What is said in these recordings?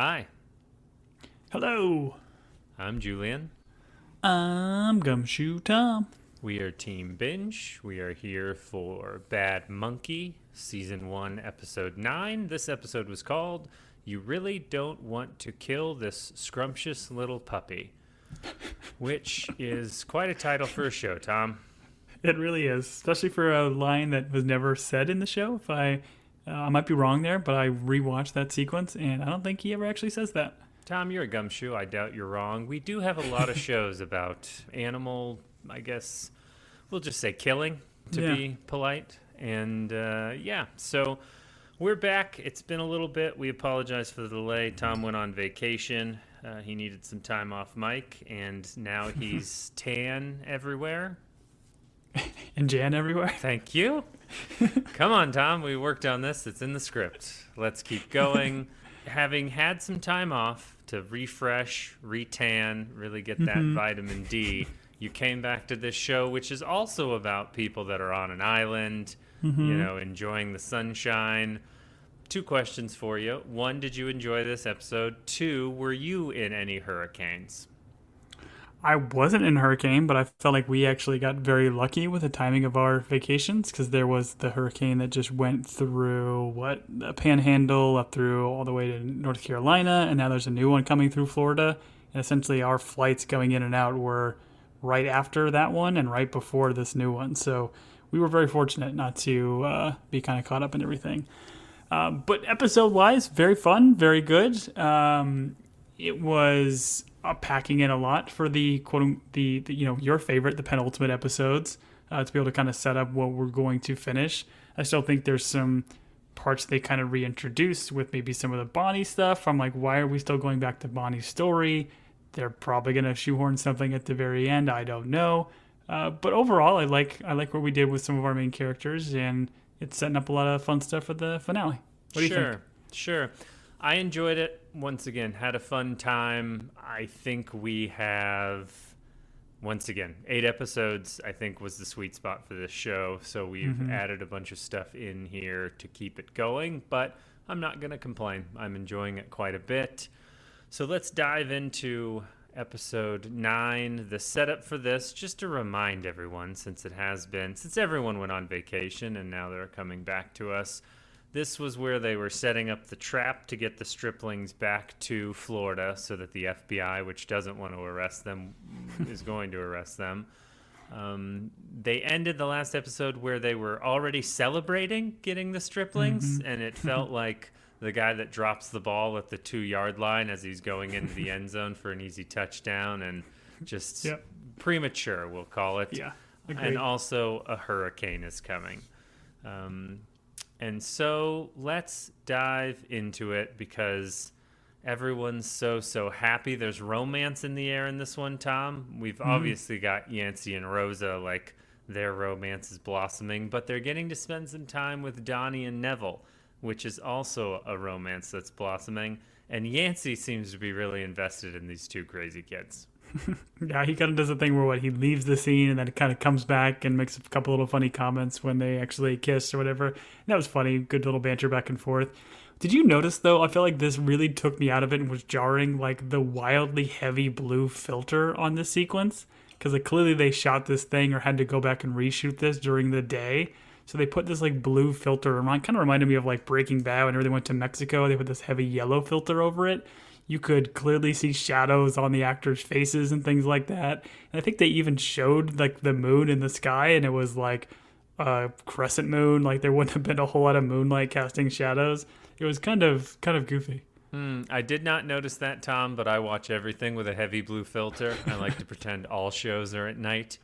Hi, Hello, I'm Julian. I'm Gumshoe Tom. We are Team Binge. We are here for Bad Monkey, Season 1, Episode 9. This episode was called You Really Don't Want to Kill This Scrumptious Little Puppy, which is quite a title for a show, Tom. It really is, especially for a line that was never said in the show. If I might be wrong there, but I rewatched that sequence, and I don't think he ever actually says that. Tom, you're a gumshoe. I doubt you're wrong. We do have a lot of shows about animal, I guess, we'll just say killing, to be polite. And so we're back. It's been a little bit. We apologize for the delay. Tom went on vacation. He needed some time off mic, and now he's tan everywhere. And Jan everywhere. Thank you. Come on, Tom. We worked on this. It's in the script. Let's keep going. Having had some time off to refresh, retan, really get that vitamin D, you came back to this show, which is also about people that are on an island, enjoying the sunshine. 2 questions for you. 1, did you enjoy this episode? 2, were you in any hurricanes? I wasn't in a hurricane, but I felt like we actually got very lucky with the timing of our vacations because there was the hurricane that just went through the Panhandle up through all the way to North Carolina, and now there's a new one coming through Florida. And essentially, our flights going in and out were right after that one and right before this new one. So we were very fortunate not to be kind of caught up in everything. But episode-wise, very fun, very good. It was packing in a lot for the your favorite, the penultimate episodes, to be able to kind of set up what we're going to finish. I still think there's some parts they kind of reintroduced with maybe some of the Bonnie stuff. I'm like, why are we still going back to Bonnie's story? They're probably going to shoehorn something at the very end. I don't know. But overall, I like what we did with some of our main characters, and it's setting up a lot of fun stuff for the finale. What do you think? Sure. I enjoyed it. Once again, had a fun time. I think we have, once again, 8 episodes, I think was the sweet spot for this show. So we've added a bunch of stuff in here to keep it going, but I'm not going to complain. I'm enjoying it quite a bit. So let's dive into episode 9. The setup for this, just to remind everyone, since everyone went on vacation and now they're coming back to us, this was where they were setting up the trap to get the striplings back to Florida so that the FBI, which doesn't want to arrest them, is going to arrest them. They ended the last episode where they were already celebrating getting the striplings, and it felt like the guy that drops the ball at the 2-yard line as he's going into the end zone for an easy touchdown, and just premature, we'll call it. Yeah, agreed. And also a hurricane is coming. And so let's dive into it because everyone's so happy. There's romance in the air in this one, Tom. We've obviously got Yancey and Rosa, like their romance is blossoming, but they're getting to spend some time with Donnie and Neville, which is also a romance that's blossoming. And Yancey seems to be really invested in these 2 crazy kids. Yeah, he kind of does a thing where he leaves the scene and then it kind of comes back and makes a couple little funny comments when they actually kiss or whatever. And that was funny, good little banter back and forth. Did you notice, though, I feel like this really took me out of it and was jarring, like the wildly heavy blue filter on this sequence? Because clearly they shot this thing or had to go back and reshoot this during the day. So they put this like blue filter, kind of reminded me of like Breaking Bad whenever they went to Mexico. They put this heavy yellow filter over it. You could clearly see shadows on the actors' faces and things like that. And I think they even showed like the moon in the sky, and it was like a crescent moon. Like there wouldn't have been a whole lot of moonlight casting shadows. It was kind of goofy. I did not notice that, Tom, but I watch everything with a heavy blue filter. I like to pretend all shows are at night,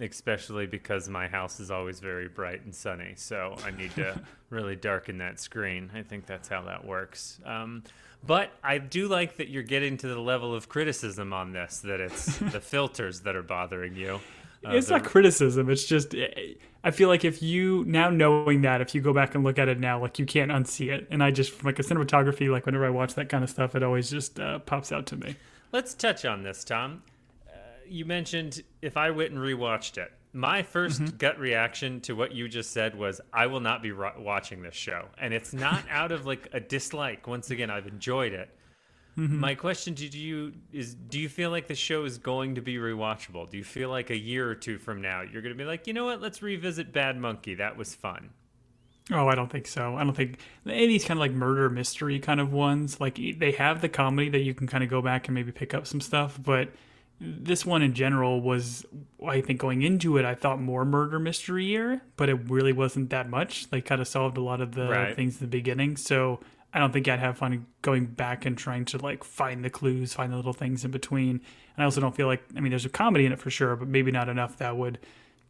especially because my house is always very bright and sunny. So I need to really darken that screen. I think that's how that works. But I do like that you're getting to the level of criticism on this, that it's the filters that are bothering you. It's not criticism. It's just, I feel like if you, now knowing that, if you go back and look at it now, like you can't unsee it. And I just, from like a cinematography, like whenever I watch that kind of stuff, it always just pops out to me. Let's touch on this, Tom. You mentioned if I went and rewatched it, My first gut reaction to what you just said was, I will not be watching this show. And it's not out of like a dislike. Once again, I've enjoyed it. My question to you is, do you feel like the show is going to be rewatchable? Do you feel like a year or two from now, you're going to be like, you know what, let's revisit Bad Monkey. That was fun. Oh, I don't think so. I don't think any of these kind of like murder mystery kind of ones, like they have the comedy that you can kind of go back and maybe pick up some stuff. But this one in general was, I think going into it, I thought more murder mystery-ier, but it really wasn't that much. They kind of solved a lot of the things at the beginning. So I don't think I'd have fun going back and trying to like find the clues, find the little things in between. And I also don't feel like, I mean, there's a comedy in it for sure, but maybe not enough that would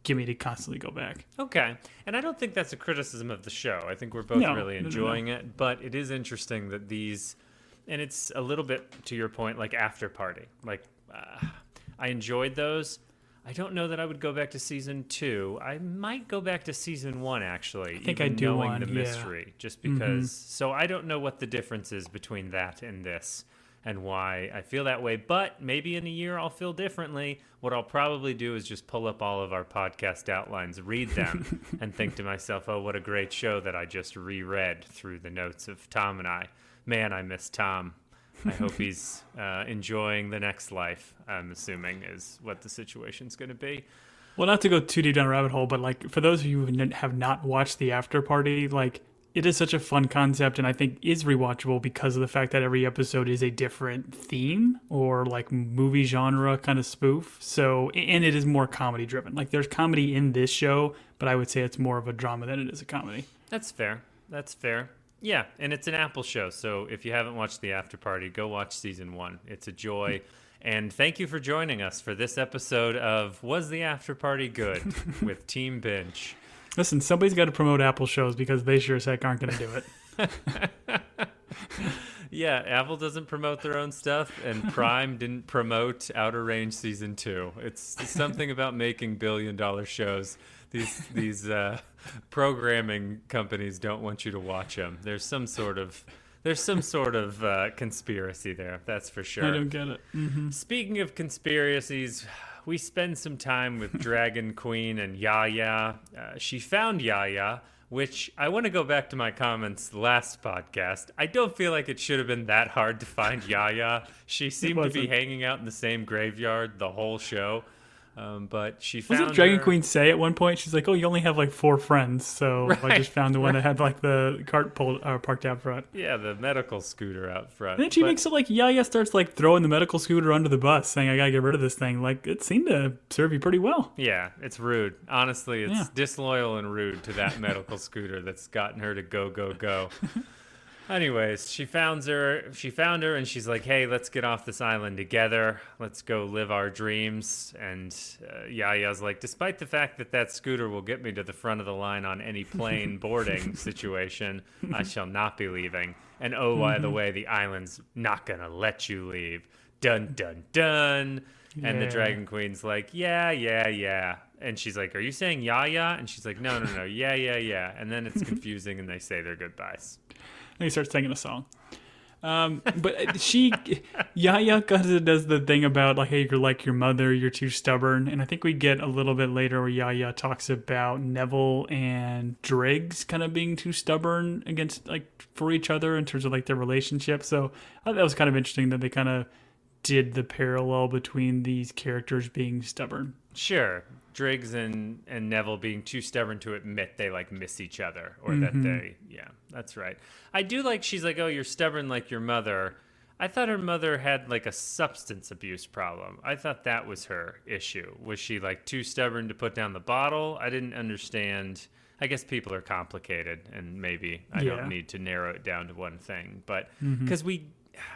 get me to constantly go back. Okay. And I don't think that's a criticism of the show. I think we're both really enjoying it, but it is interesting that these, and it's a little bit to your point, like After Party. Like, I enjoyed those. I don't know that I would go back to season 2. I might go back to season 1, actually. I think I do knowing the mystery, just because. So I don't know what the difference is between that and this and why I feel that way. But maybe in a year I'll feel differently. What I'll probably do is just pull up all of our podcast outlines, read them, and think to myself, oh, what a great show that I just reread through the notes of Tom and I. Man, I miss Tom. I hope he's enjoying the next life, I'm assuming, is what the situation's going to be. Well, not to go too deep down a rabbit hole, but like for those of you who have not watched The After Party, like it is such a fun concept and I think is rewatchable because of the fact that every episode is a different theme or like movie genre kind of spoof. So, and it is more comedy driven. Like there's comedy in this show, but I would say it's more of a drama than it is a comedy. That's fair. That's fair. Yeah, and it's an Apple show, so if you haven't watched The After Party, go watch season 1. It's a joy. And thank you for joining us for this episode of Was the After Party Good with Team Binge. Listen, somebody's got to promote Apple shows because they sure as heck aren't going to do it. Yeah, Apple doesn't promote their own stuff, and Prime didn't promote Outer Range Season 2. It's something about making billion-dollar shows. These programming companies don't want you to watch them. There's some sort of conspiracy there. That's for sure. I don't get it. Speaking of conspiracies, we spend some time with Dragon Queen and Yaya. She found Yaya, which I want to go back to my comments last podcast. I don't feel like it should have been that hard to find Yaya. She seemed to be hanging out in the same graveyard the whole show. But she found Wasn't Dragon Queen say at one point, she's like, oh, you only have like 4 friends, so I just found the one that had like the cart parked out front. Yeah, the medical scooter out front. And then she makes it like Yaya starts like throwing the medical scooter under the bus, saying, I gotta get rid of this thing. Like, it seemed to serve you pretty well. Yeah, it's rude. Honestly, it's disloyal and rude to that medical scooter that's gotten her to go. Anyways, she found her, and she's like, hey, let's get off this island together. Let's go live our dreams. And Yaya's like, despite the fact that scooter will get me to the front of the line on any plane boarding situation, I shall not be leaving. And oh, by the way, the island's not going to let you leave. Dun, dun, dun. Yeah. And the Dragon Queen's like, yeah. And she's like, are you saying Yaya? And she's like, no, yeah. And then it's confusing, and they say their goodbyes. And he starts singing a song. But Yaya does the thing about like, hey, you're like your mother, you're too stubborn. And I think we get a little bit later where Yaya talks about Neville and Driggs kind of being too stubborn against like for each other in terms of like their relationship. So I thought that was kind of interesting that they kind of did the parallel between these characters being stubborn. Sure. Driggs and Neville being too stubborn to admit they like miss each other or that that's right. I do like she's like, oh, you're stubborn like your mother. I thought her mother had like a substance abuse problem. I thought that was her issue. Was she like too stubborn to put down the bottle? I didn't understand. I guess people are complicated and maybe I don't need to narrow it down to one thing. But because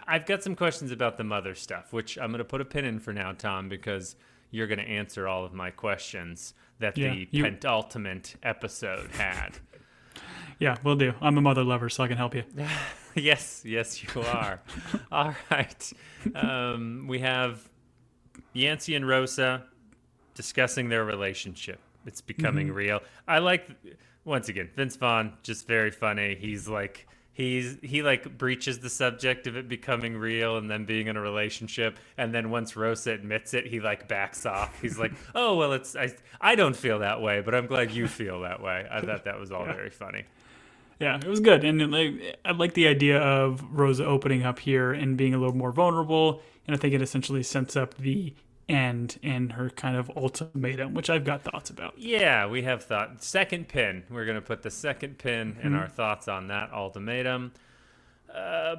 I've got some questions about the mother stuff, which I'm going to put a pin in for now, Tom, because you're going to answer all of my questions that the penultimate episode had. Yeah, will do. I'm a mother lover, so I can help you. Yes, you are. All right. We have Yancey and Rosa discussing their relationship. It's becoming real. I like, once again, Vince Vaughn, just very funny. He's like, he like breaches the subject of it becoming real and then being in a relationship, and then once Rosa admits it, he like backs off. He's like, oh well, I don't feel that way, but I'm glad you feel that way. I thought that was all very funny. Yeah, it was good, and I like the idea of Rosa opening up here and being a little more vulnerable, and I think it essentially sets up the end and her kind of ultimatum, which I've got thoughts about. Yeah, we have thought. Second pin. We're going to put the second pin in our thoughts on that ultimatum.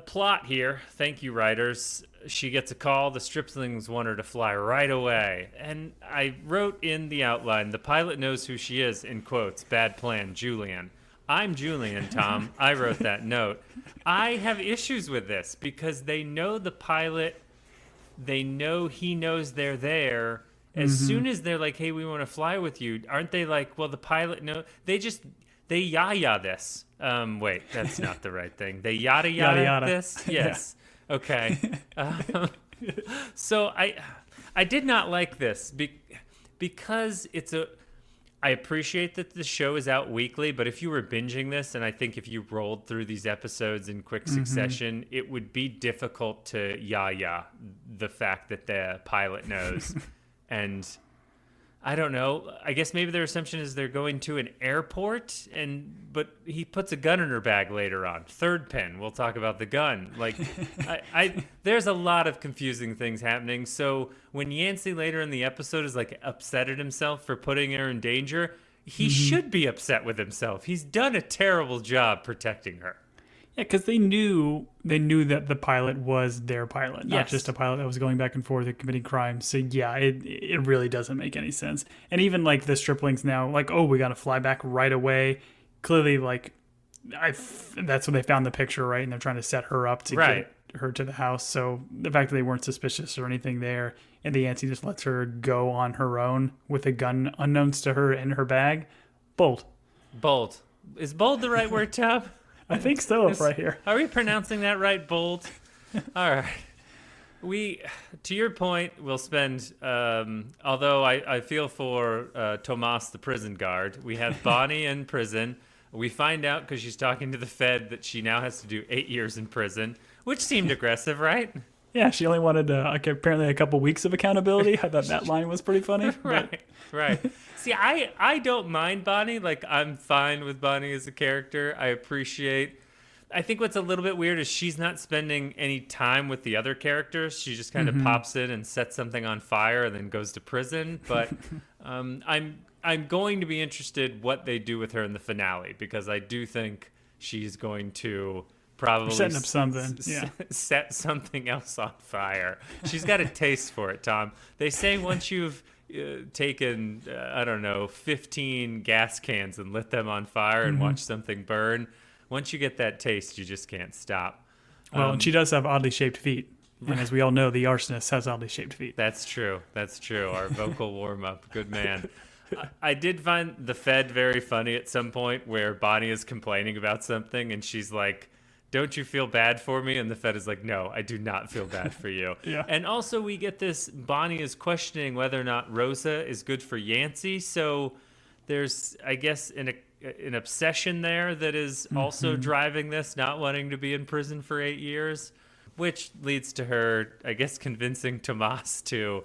Plot here. Thank you, writers. She gets a call. The striplings want her to fly right away. And I wrote in the outline, the pilot knows who she is, in quotes, bad plan, Julian. I'm Julian, Tom. I wrote that note. I have issues with this because they know the pilot. They know he knows they're there. As soon as they're like, hey, we want to fly with you, aren't they like, well, the pilot know? They yada this. Wait, that's not the right thing. They yada this? Yes. Yeah. Okay. So I did not like this because I appreciate that the show is out weekly, but if you were binging this, and I think if you rolled through these episodes in quick succession, it would be difficult to the fact that the pilot knows. And I don't know. I guess maybe their assumption is they're going to an airport, but he puts a gun in her bag later on. Third pin. We'll talk about the gun. Like, there's a lot of confusing things happening. So when Yancey later in the episode is like upset at himself for putting her in danger, he should be upset with himself. He's done a terrible job protecting her. Yeah, because they knew that the pilot was their pilot, not just a pilot that was going back and forth and committing crimes. So yeah, it really doesn't make any sense. And even like the striplings now, like, oh, we got to fly back right away. Clearly, like, that's when they found the picture, right? And they're trying to set her up to get her to the house. So the fact that they weren't suspicious or anything there, and the Yancey just lets her go on her own with a gun unknowns to her in her bag, bold. Bold. Is bold the right word, Tom? I think so, right here. Are we pronouncing that right, bold? All right. To your point, we'll spend, although I feel for Tomas, the prison guard. We have Bonnie in prison. We find out, because she's talking to the Fed, that she now has to do 8 years in prison, which seemed aggressive, right? Yeah, she only wanted apparently a couple weeks of accountability. I thought that line was pretty funny. Right. See, I don't mind Bonnie. Like, I'm fine with Bonnie as a character. I think what's a little bit weird is she's not spending any time with the other characters. She just kind of pops in and sets something on fire and then goes to prison. But I'm going to be interested what they do with her in the finale, because I do think she's going to probably setting up something. Set something else on fire. She's got a taste for it, Tom. They say once you've taken, 15 gas cans and lit them on fire and watched something burn, once you get that taste, you just can't stop. Well, and she does have oddly shaped feet. And as we all know, the arsonist has oddly shaped feet. That's true. Our vocal warm-up. Good man. I did find the Fed very funny at some point where Bonnie is complaining about something and she's like, don't you feel bad for me? And the Fed is like, no, I do not feel bad for you. Yeah. And also we get this, Bonnie is questioning whether or not Rosa is good for Yancey. So there's, I guess, an obsession there that is also driving this, not wanting to be in prison for 8 years, which leads to her, I guess, convincing Tomas to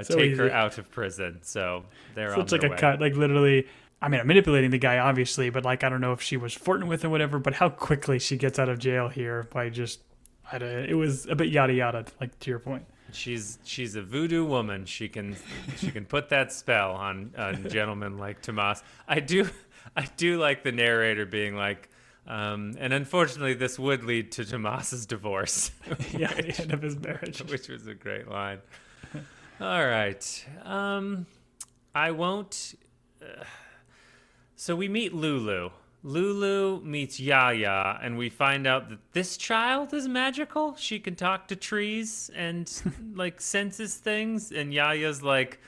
take her out of prison. So they're on their way. It's like a cut, like literally. I mean, I'm manipulating the guy, obviously, but like, I don't know if she was flirting with him or whatever, but how quickly she gets out of jail here by it was a bit yada yada, like to your point. She's a voodoo woman. She can put that spell on gentlemen like Tomas. I do like the narrator being like, and unfortunately this would lead to Tomas's divorce. Yeah, the end of his marriage. Which was a great line. All right. I won't... So we meet Lulu. Lulu meets Yaya, and we find out that this child is magical. She can talk to trees and like senses things. And Yaya's like,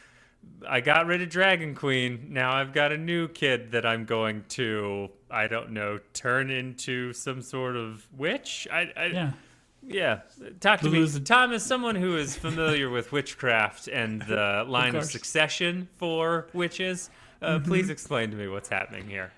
I got rid of Dragon Queen. Now I've got a new kid that I'm going to, I don't know, turn into some sort of witch. Yeah. Talk to me. Tom, as someone who is familiar with witchcraft and the line of succession for witches, please explain to me what's happening here.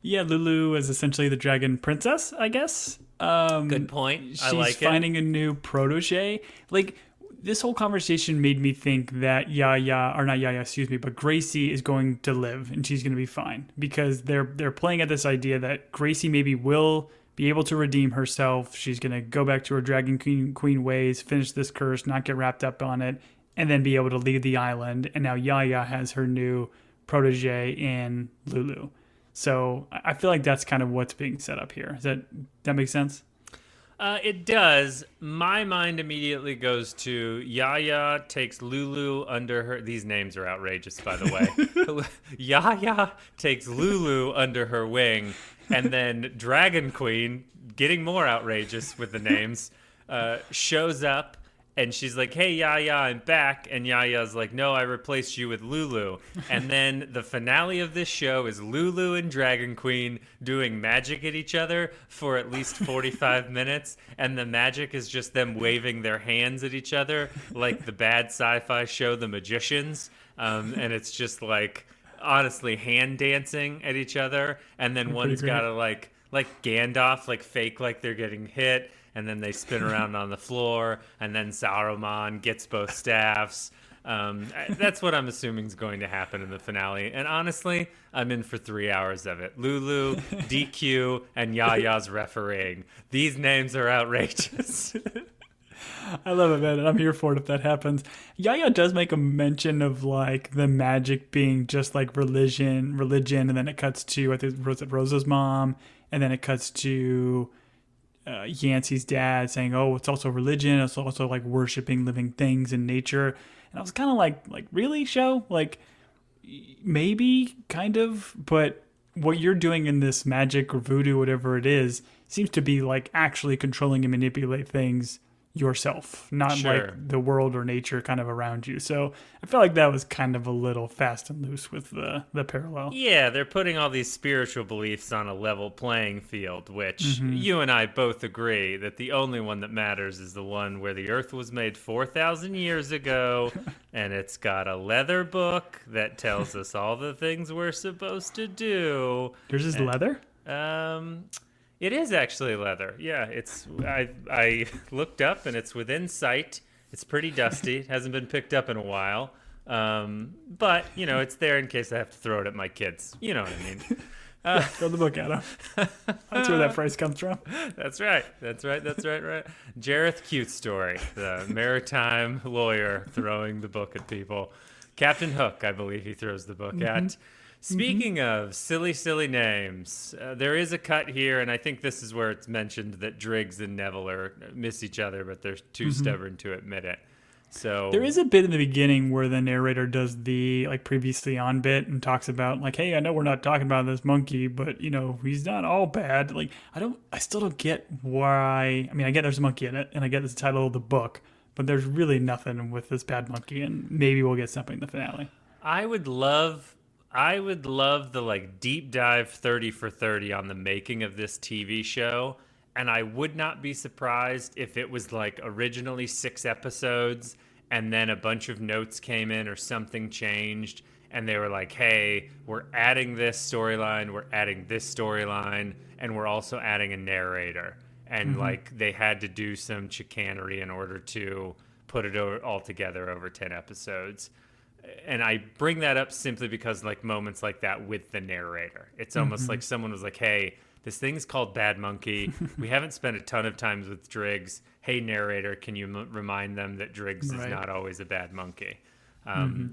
Yeah, Lulu is essentially the dragon princess, I guess. Good point. I She's like finding a new protege. Like, this whole conversation made me think that Yaya, or not Yaya, excuse me, but Gracie is going to live and she's going to be fine because they're playing at this idea that Gracie maybe will be able to redeem herself. She's going to go back to her dragon queen ways, finish this curse, not get wrapped up on it, and then be able to leave the island. And now Yaya has her new protege in Lulu. So I feel like that's kind of what's being set up here. Does that make sense? It does. My mind immediately goes to Yaya takes Lulu under her. These names are outrageous, by the way. Yaya takes Lulu under her wing, and then Dragon Queen, getting more outrageous with the names, shows up. And she's like, hey, Yaya, I'm back. And Yaya's like, no, I replaced you with Lulu. And then the finale of this show is Lulu and Dragon Queen doing magic at each other for at least 45 minutes. And the magic is just them waving their hands at each other like the bad sci-fi show The Magicians. And it's just like, honestly, hand dancing at each other. And then one's got to like Gandalf, like fake like they're getting hit. And then they spin around on the floor, and then Saruman gets both staffs. That's what I'm assuming is going to happen in the finale. And honestly, I'm in for 3 hours of it. Lulu, DQ, and Yaya's refereeing. These names are outrageous. I love it, man, and I'm here for it if that happens. Yaya does make a mention of like the magic being just like religion, and then it cuts to, I think, Rosa's mom, and then it cuts to Yancey's dad saying, oh, it's also religion, it's also like worshiping living things in nature. And I was kind of like really, show? Like, maybe, kind of, but what you're doing in this magic or voodoo, whatever it is, seems to be like actually controlling and manipulate things yourself, not Sure. like the world or nature kind of around you. So I felt like that was kind of a little fast and loose with the parallel. Yeah, they're putting all these spiritual beliefs on a level playing field, which you and I both agree that the only one that matters is the one where the earth was made 4,000 years ago, and it's got a leather book that tells us all the things we're supposed to do. Yours is leather? It is actually leather. Yeah, I looked up and it's within sight. It's pretty dusty. It hasn't been picked up in a while. But, you know, it's there in case I have to throw it at my kids. You know what I mean? Throw the book at him. That's where that phrase comes from. That's right. Right. Jareth Cute Story, the maritime lawyer throwing the book at people. Captain Hook, I believe he throws the book at. Speaking of silly names, there is a cut here, and I think this is where it's mentioned that Driggs and Neville miss each other, but they're too stubborn to admit it. So there is a bit in the beginning where the narrator does the like previously on bit and talks about like, hey, I know we're not talking about this monkey, but you know, he's not all bad. Like, I still don't get why. I mean, I get there's a monkey in it, and I get the title of the book, but there's really nothing with this bad monkey, and maybe we'll get something in the finale. I would love the like deep dive 30 for 30 on the making of this TV show. And I would not be surprised if it was like originally 6 episodes and then a bunch of notes came in or something changed. And they were like, hey, we're adding this storyline, and we're also adding a narrator. And like they had to do some chicanery in order to put it all together over 10 episodes. And I bring that up simply because like moments like that with the narrator, it's almost like someone was like, hey, this thing's called Bad Monkey. We haven't spent a ton of times with Driggs. Hey, narrator, can you remind them that Driggs is not always a bad monkey?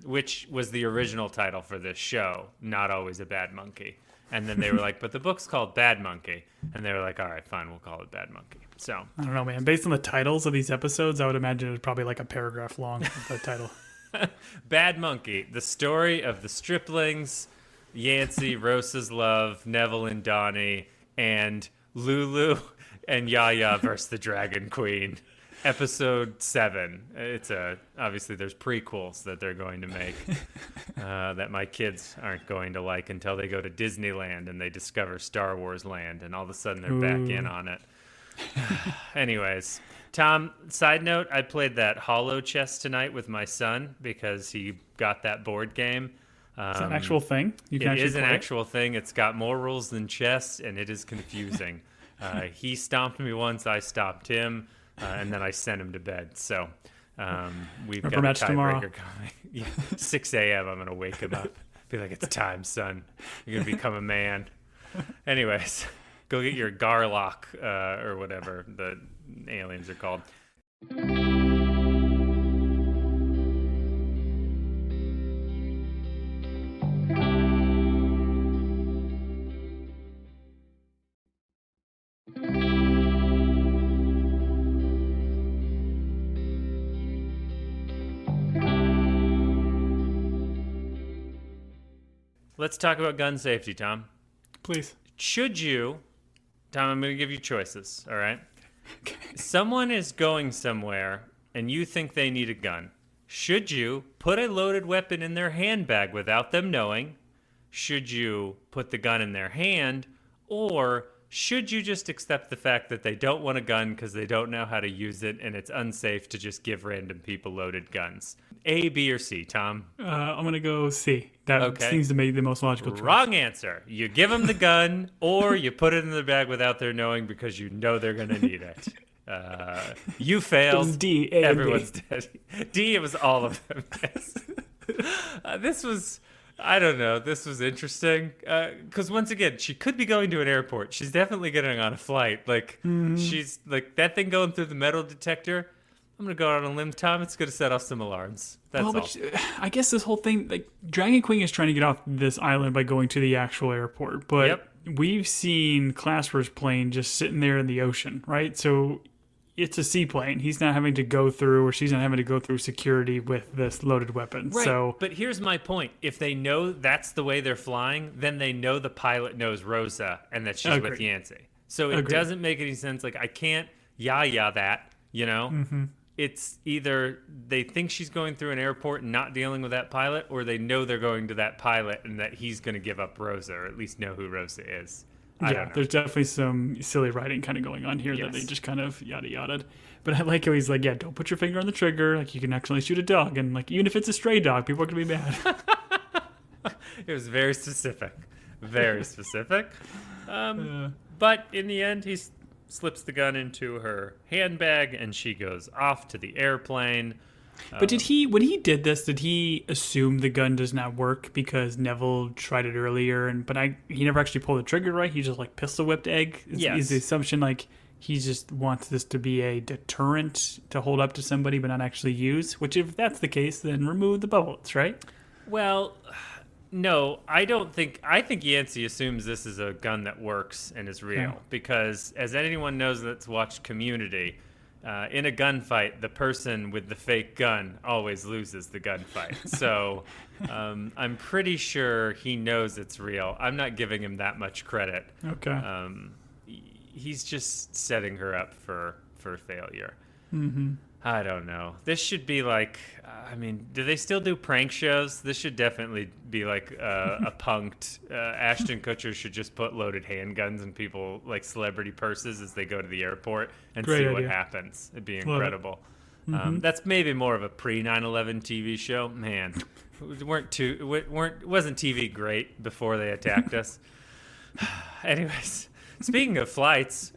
Which was the original title for this show, Not Always a Bad Monkey. And then they were like, but the book's called Bad Monkey. And they were like, all right, fine, we'll call it Bad Monkey. So I don't know, man. Based on the titles of these episodes, I would imagine it's probably like a paragraph long, the title. Bad Monkey, the story of the striplings, Yancey, Rosa's love, Neville and Donnie, and Lulu and Yaya versus the Dragon Queen. Episode 7. It's obviously there's prequels that they're going to make that my kids aren't going to like until they go to Disneyland and they discover Star Wars Land, and all of a sudden they're back in on it. Anyways, Tom, side note, I played that Hollow Chess tonight with my son because he got that board game. Is that an actual thing? You It is an actual thing. It's got more rules than chess, and it is confusing. He stomped me once, I stopped him, and then I sent him to bed. So we've got a tiebreaker coming. Yeah, 6 a.m. I'm going to wake him up. Be like, it's time, son. You're going to become a man. Anyways, go get your Garlock, or whatever the aliens are called. Let's talk about gun safety, Tom. Please. Should you, Tom, I'm going to give you choices, all right? Okay. Someone is going somewhere and you think they need a gun. Should you put a loaded weapon in their handbag without them knowing? Should you put the gun in their hand? Or should you just accept the fact that they don't want a gun because they don't know how to use it and it's unsafe to just give random people loaded guns? A, B, or C, Tom? I'm going to go C. That seems to make the most logical choice. Wrong answer. You give them the gun or you put it in the bag without their knowing because you know they're going to need it. You failed. It was D. A, everyone's and dead. D, it was all of them. Yes. This was... I don't know. This was interesting because once again, she could be going to an airport. She's definitely getting on a flight. Like she's like that thing going through the metal detector. I'm gonna go out on a limb, Tom. It's gonna set off some alarms. That's all. But I guess this whole thing, like Dragon Queen is trying to get off this island by going to the actual airport, but we've seen Clasper's plane just sitting there in the ocean, right? So it's a seaplane. He's not having to go through, or she's not having to go through security with this loaded weapon. Right. So, but here's my point. If they know that's the way they're flying, then they know the pilot knows Rosa and that she's with Yancey. So it doesn't make any sense. Like, I can't that, you know? Mm-hmm. It's either they think she's going through an airport and not dealing with that pilot, or they know they're going to that pilot and that he's going to give up Rosa, or at least know who Rosa is. I don't know. There's definitely some silly writing kind of going on here that they just kind of yada. But I like how he's like, don't put your finger on the trigger. Like, you can actually shoot a dog. And, like, even if it's a stray dog, people are going to be mad. It was very specific. Very specific. But in the end, he slips the gun into her handbag, and she goes off to the airplane. But when he did this, did he assume the gun does not work because Neville tried it earlier, he never actually pulled the trigger, right? He just like pistol whipped Egg. Is the assumption like he just wants this to be a deterrent to hold up to somebody but not actually use? Which, if that's the case, then remove the bullets, right? Well, no, I don't think. I think Yancey assumes this is a gun that works and is real because, as anyone knows that's watched Community. In a gunfight, the person with the fake gun always loses the gunfight. So I'm pretty sure he knows it's real. I'm not giving him that much credit. Okay. He's just setting her up for failure. Mm-hmm. I don't know. This should be like, do they still do prank shows? This should definitely be like a punked. Ashton Kutcher should just put loaded handguns in people, like celebrity purses, as they go to the airport and see what happens. It'd be incredible. That's maybe more of a pre-9/11 TV show. Man, it wasn't TV great before they attacked us. Anyways. Speaking of flights,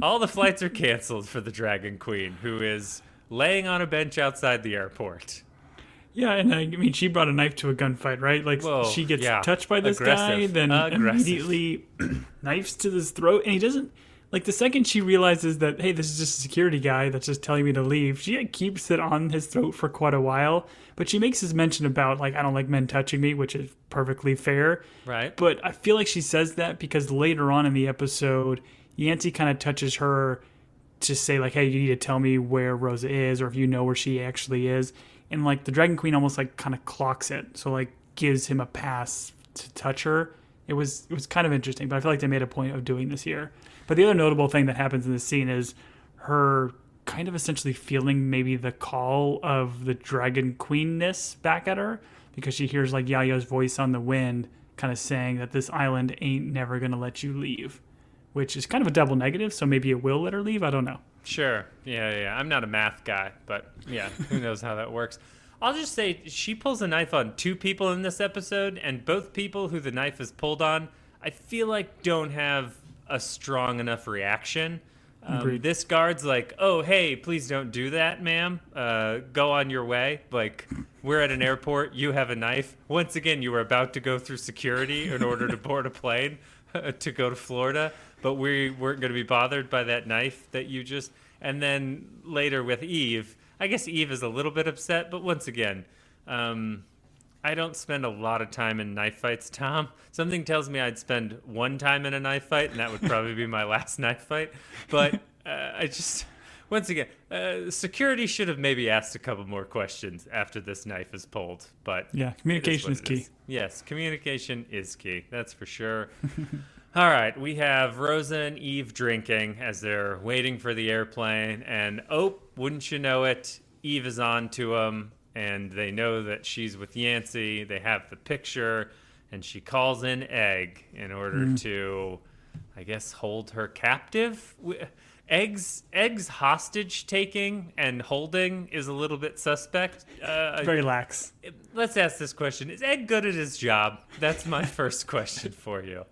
all the flights are canceled for the Dragon Queen, who is laying on a bench outside the airport. Yeah, and I mean, she brought a knife to a gunfight, right? Like, she gets touched by this guy, then immediately knifes to his throat, and he doesn't... Like, the second she realizes that, hey, this is just a security guy that's just telling me to leave, she keeps it on his throat for quite a while. But she makes this mention about, like, I don't like men touching me, which is perfectly fair. Right. But I feel like she says that because later on in the episode, Yancey kind of touches her to say, like, hey, you need to tell me where Rosa is, or if you know where she actually is. And, like, the Dragon Queen almost, like, kind of clocks it. So, like, gives him a pass to touch her. It was kind of interesting, but I feel like they made a point of doing this here. But the other notable thing that happens in this scene is her kind of essentially feeling maybe the call of the Dragon Queenness back at her, because she hears like Yaya's voice on the wind kind of saying that this island ain't never going to let you leave, which is kind of a double negative, so maybe it will let her leave. I don't know. Sure. Yeah. I'm not a math guy, but yeah, who knows how that works. I'll just say she pulls a knife on two people in this episode, and both people who the knife is pulled on, I feel like don't have a strong enough reaction. This guard's like, oh, hey, please don't do that, ma'am. Go on your way. Like, we're at an airport. You have a knife. Once again, you were about to go through security in order to board a plane to go to Florida, but we weren't going to be bothered by that knife that you just... And then later with Eve, I guess Eve is a little bit upset, but once again, I don't spend a lot of time in knife fights, Tom. Something tells me I'd spend one time in a knife fight, and that would probably be my last knife fight. But I just, once again, security should have maybe asked a couple more questions after this knife is pulled. But yeah, communication is key. Yes, communication is key. That's for sure. All right, we have Rosa and Eve drinking as they're waiting for the airplane. And, oh, wouldn't you know it, Eve is on to them. And they know that she's with Yancey. They have the picture, and she calls in Egg in order to, I guess, hold her captive. Egg's hostage taking and holding is a little bit suspect. Very lax. Let's ask this question: is Egg good at his job? That's my first question for you.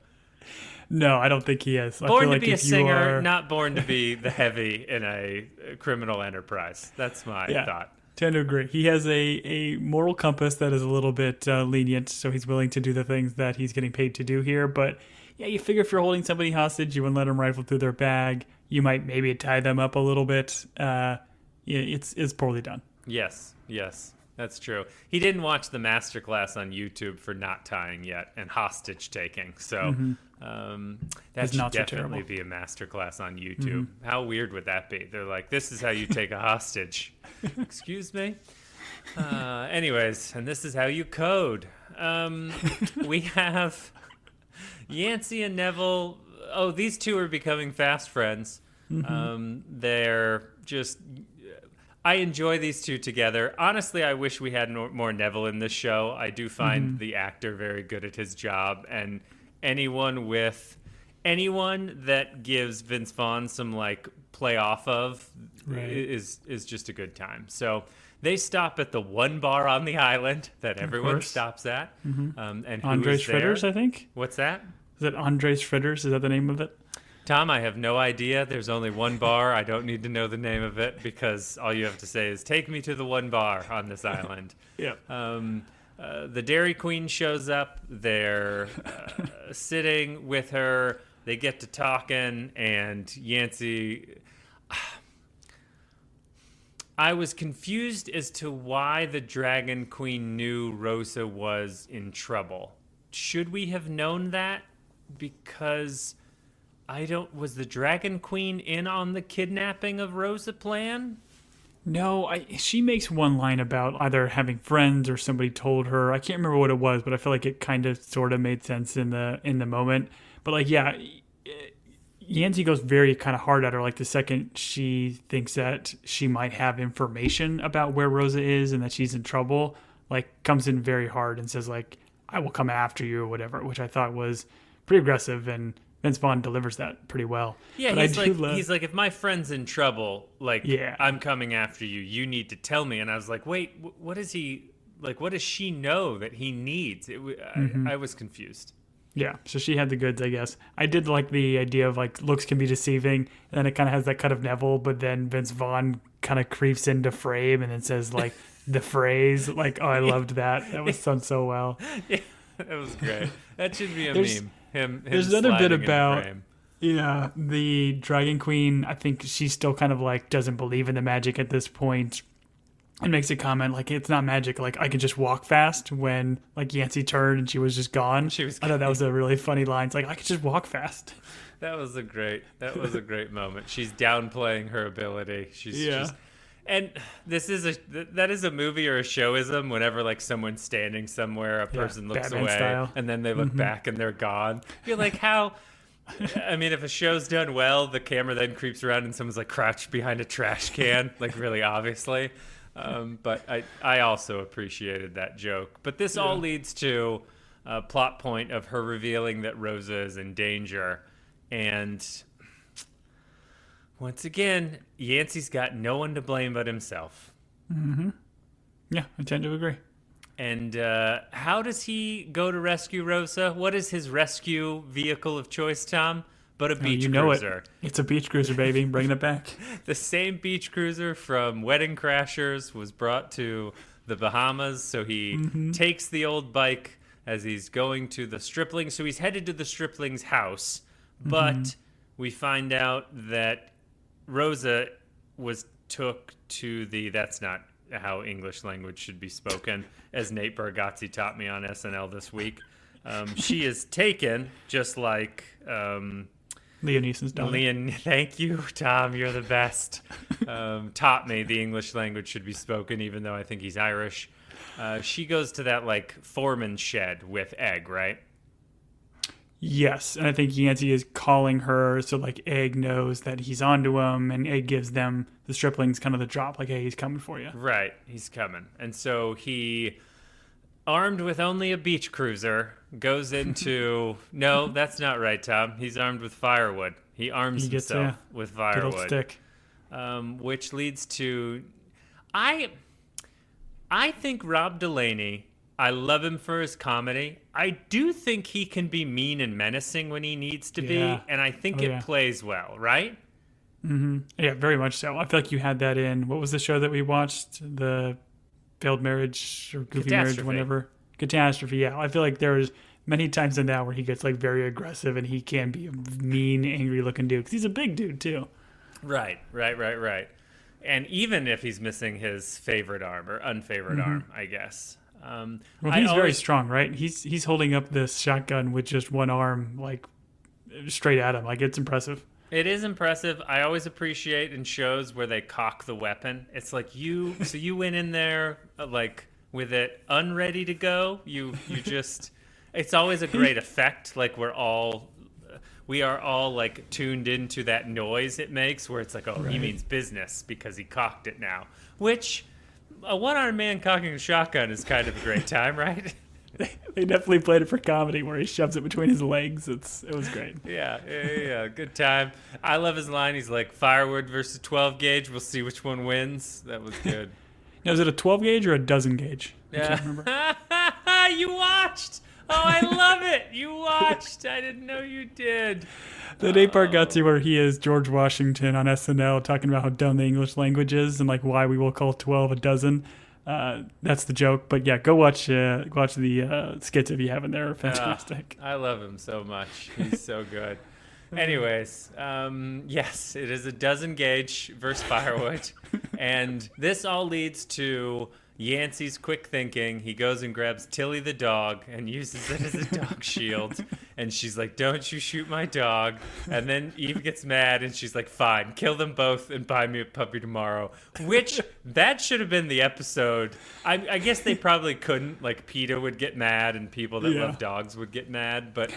No, I don't think he is. Born to be a singer, not born to be the heavy in a criminal enterprise. That's my thought. Tend to agree. He has a moral compass that is a little bit lenient, so he's willing to do the things that he's getting paid to do here. But yeah, you figure if you're holding somebody hostage, you wouldn't let them rifle through their bag. You might maybe tie them up a little bit. It's poorly done. Yes, that's true. He didn't watch the masterclass on YouTube for not tying yet and hostage taking. So that should definitely be a masterclass on YouTube. How weird would that be? They're like, this is how you take a hostage. Excuse me? Anyways, and this is how you code. We have Yancey and Neville. Oh, these two are becoming fast friends. They're just... I enjoy these two together. Honestly, I wish we had more Neville in this show. I do find the actor very good at his job, and anyone that gives Vince Vaughn some like play off of is just a good time. So they stop at the one bar on the island that everyone stops at. And Andres Fritters, I think. What's that? Is it Andres Fritters? Is that the name of it? Tom, I have no idea. There's only one bar. I don't need to know the name of it because all you have to say is, take me to the one bar on this island. Yeah. The Dairy Queen shows up. They're sitting with her. They get to talking, and Yancey... I was confused as to why the Dragon Queen knew Rosa was in trouble. Should we have known that? Because... was the Dragon Queen in on the kidnapping of Rosa plan? No, she makes one line about either having friends or somebody told her. I can't remember what it was, but I feel like it kind of sort of made sense in the moment. But like, yeah, Yancey goes very kind of hard at her. Like the second she thinks that she might have information about where Rosa is and that she's in trouble, like comes in very hard and says like, I will come after you or whatever, which I thought was pretty aggressive, and Vince Vaughn delivers that pretty well. Yeah, but he's like, if my friend's in trouble, like, I'm coming after you. You need to tell me. And I was like, wait, what is he like? What does she know that he needs? I was confused. Yeah, so she had the goods, I guess. I did like the idea of like looks can be deceiving, and then it kind of has that cut of Neville, but then Vince Vaughn kind of creeps into frame and then says like the phrase. Like, oh, I loved that. That was done so well. Yeah, that was great. That should be a meme. Him there's another bit about the Dragon Queen. I think she still kind of like doesn't believe in the magic at this point, and makes a comment like, it's not magic, like I can just walk fast, when like Yancey turned and she was just gone. I thought that was a really funny line. It's like, I could just walk fast. That was a great moment. She's downplaying her ability. She's just... And that is a movie or a showism. Whenever like someone's standing somewhere, a person looks Batman away style. And then they look back and they're gone. You're like, how? I mean, if a show's done well, the camera then creeps around and someone's like crouched behind a trash can, like really obviously. But I also appreciated that joke. But this all leads to a plot point of her revealing that Rosa is in danger, and once again, Yancey's got no one to blame but himself. Yeah, I tend to agree. And how does he go to rescue Rosa? What is his rescue vehicle of choice, Tom? But a beach cruiser. It's a beach cruiser, baby. Bringing it back. The same beach cruiser from Wedding Crashers was brought to the Bahamas. So he takes the old bike as he's going to the stripling. So he's headed to the stripling's house. But we find out that Rosa was took to the... That's not how English language should be spoken, as Nate Bargatze taught me on SNL this week. She is taken, just like... Liam Neeson's daughter. Thank you, Tom. You're the best. Taught me the English language should be spoken, even though I think he's Irish. She goes to that, like, foreman shed with Egg, right? Yes, and I think Yancey is calling her so, like, Egg knows that he's onto him, and Egg gives them, the striplings, kind of the drop, like, hey, he's coming for you. Right, he's coming. And so he, armed with only a beach cruiser, goes into... No, that's not right, Tom. He's armed with firewood. He arms himself with firewood. Stick. Which leads to... I think Rob Delaney... I love him for his comedy. I do think he can be mean and menacing when he needs to be, and I think it plays well, right? Mm-hmm. Yeah, very much so. I feel like you had that in, what was the show that we watched? The Failed Marriage or Goofy Marriage, whatever. Catastrophe, yeah. I feel like there's many times in that where he gets like very aggressive and he can be a mean, angry-looking dude, because he's a big dude, too. Right. And even if he's missing his favorite arm, or unfavored arm, I guess. Well, he's very strong, right? He's holding up this shotgun with just one arm, like, straight at him. Like, it's impressive. It is impressive. I always appreciate in shows where they cock the weapon. It's like you went in there, like, with it unready to go. You just, it's always a great effect. Like, we are all, like, tuned into that noise it makes where it's like, oh, right. He means business because he cocked it now. Which... a one-armed man cocking a shotgun is kind of a great time, right? They definitely played it for comedy where he shoves it between his legs. It was great. Yeah. Good time. I love his line. He's like, firewood versus 12 gauge. We'll see which one wins. That was good. Now, is it a 12 gauge or a dozen gauge? I can't remember. You watched. Oh, I love it. You watched. I didn't know you did. The Nate Bargatze where he is George Washington on SNL talking about how dumb the English language is and like why we will call 12 a dozen. That's the joke. But yeah, go watch the skits if you haven't. They're fantastic. I love him so much. He's so good. Anyways, yes, it is a dozen gauge versus firewood. And this all leads to Yancey's quick thinking. He goes and grabs Tilly the dog and uses it as a dog shield. And she's like, don't you shoot my dog. And then Eve gets mad and she's like, fine, kill them both and buy me a puppy tomorrow. Which, that should have been the episode. I guess they probably couldn't. Like, PETA would get mad and people that love dogs would get mad. But,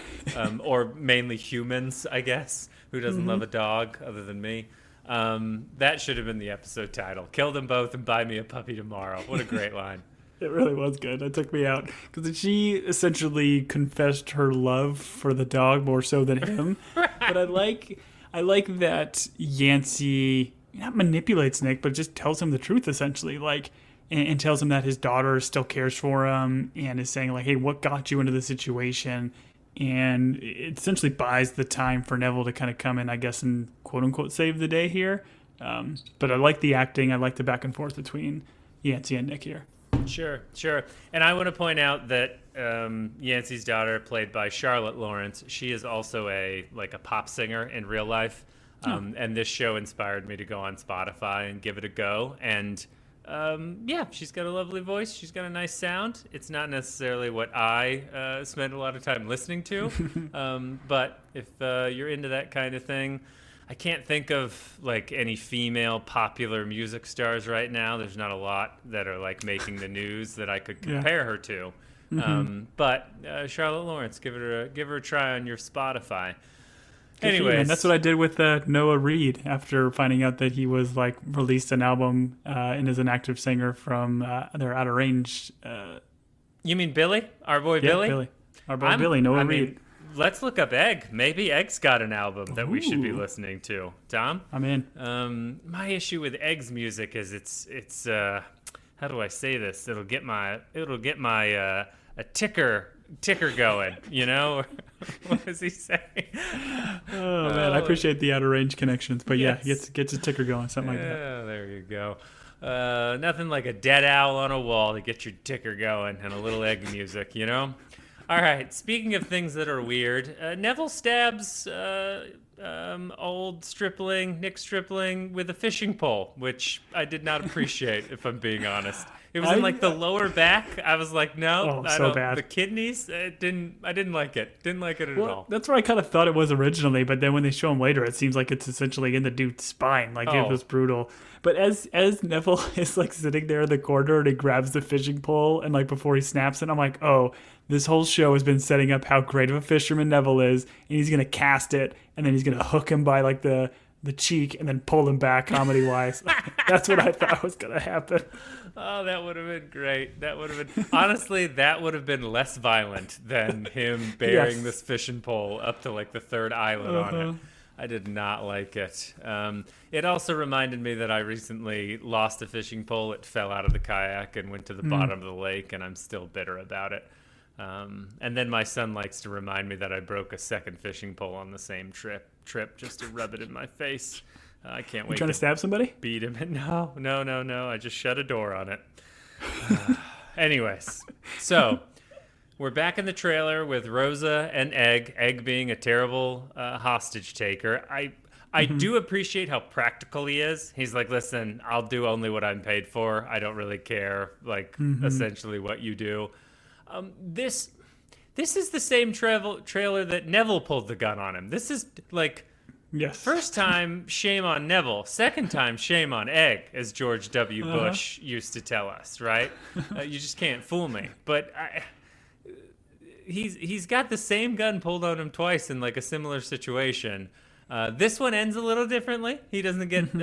or mainly humans, I guess. Who doesn't love a dog other than me? That should have been the episode title. Kill them both and buy me a puppy tomorrow. What a great line. It really was good. That took me out. Because she essentially confessed her love for the dog more so than him. Right. But I like that Yancey not manipulates Nick, but just tells him the truth essentially. Like, and tells him that his daughter still cares for him and is saying like, hey, what got you into this situation? And it essentially buys the time for Neville to kind of come in, I guess, and quote-unquote save the day here. But I like the acting. I like the back and forth between Yancey and Nick here. Sure. And I want to point out that Yancey's daughter, played by Charlotte Lawrence, she is also a pop singer in real life. And this show inspired me to go on Spotify and give it a go. And she's got a lovely voice. She's got a nice sound. It's not necessarily what I spend a lot of time listening to. But if you're into that kind of thing, I can't think of like any female popular music stars right now. There's not a lot that are like making the news that I could compare her to. But Charlotte Lawrence, give her a try on your Spotify. Anyways, that's what I did with Noah Reid after finding out that he was like released an album and is an active singer from their Outer Range. You mean Billy? Our boy Billy? Billy. Our boy Billy, Noah Reid. Let's look up Egg. Maybe Egg's got an album that we should be listening to. Tom? I'm in. My issue with Egg's music is it's how do I say this? It'll get my a ticker going, you know? What does he say? Oh man, I appreciate the out of range connections, but yeah, Yes. gets a ticker going, something like that. Yeah, there you go. Nothing like a dead owl on a wall to get your ticker going and a little egg music, you know? All right, speaking of things that are weird, Neville stabs old Stripling, Nick Stripling, with a fishing pole, which I did not appreciate, if I'm being honest. It was in like the lower back. I was like, no, I so don't. bad. The kidneys, I didn't like it. Didn't like it at all. That's where I kind of thought it was originally, but then when they show him later, it seems like it's essentially in the dude's spine. Like it was brutal. But as Neville is like sitting there in the corner and he grabs the fishing pole and like before he snaps it, I'm like, oh, this whole show has been setting up how great of a fisherman Neville is, and he's gonna cast it, and then he's gonna hook him by like the cheek and then pull him back comedy wise. That's what I thought was gonna happen. Oh, that would have been great. That would have been honestly, that would have been less violent than him bearing this fishing pole up to like the third island on it. I did not like it. It also reminded me that I recently lost a fishing pole. It fell out of the kayak and went to the bottom of the lake, and I'm still bitter about it. And then my son likes to remind me that I broke a second fishing pole on the same trip just to rub it in my face. I can't wait. You trying to stab somebody? Beat him. No. I just shut a door on it. Anyways, so we're back in the trailer with Rosa and Egg. Egg being a terrible hostage taker. I do appreciate how practical he is. He's like, listen, I'll do only what I'm paid for. I don't really care, like, essentially what you do. This is the same trailer that Neville pulled the gun on him. This is like... Yes. First time, shame on Neville. Second time, shame on Egg, as George W. Bush used to tell us, right? You just can't fool me. But he's got the same gun pulled on him twice in like a similar situation. This one ends a little differently. He doesn't get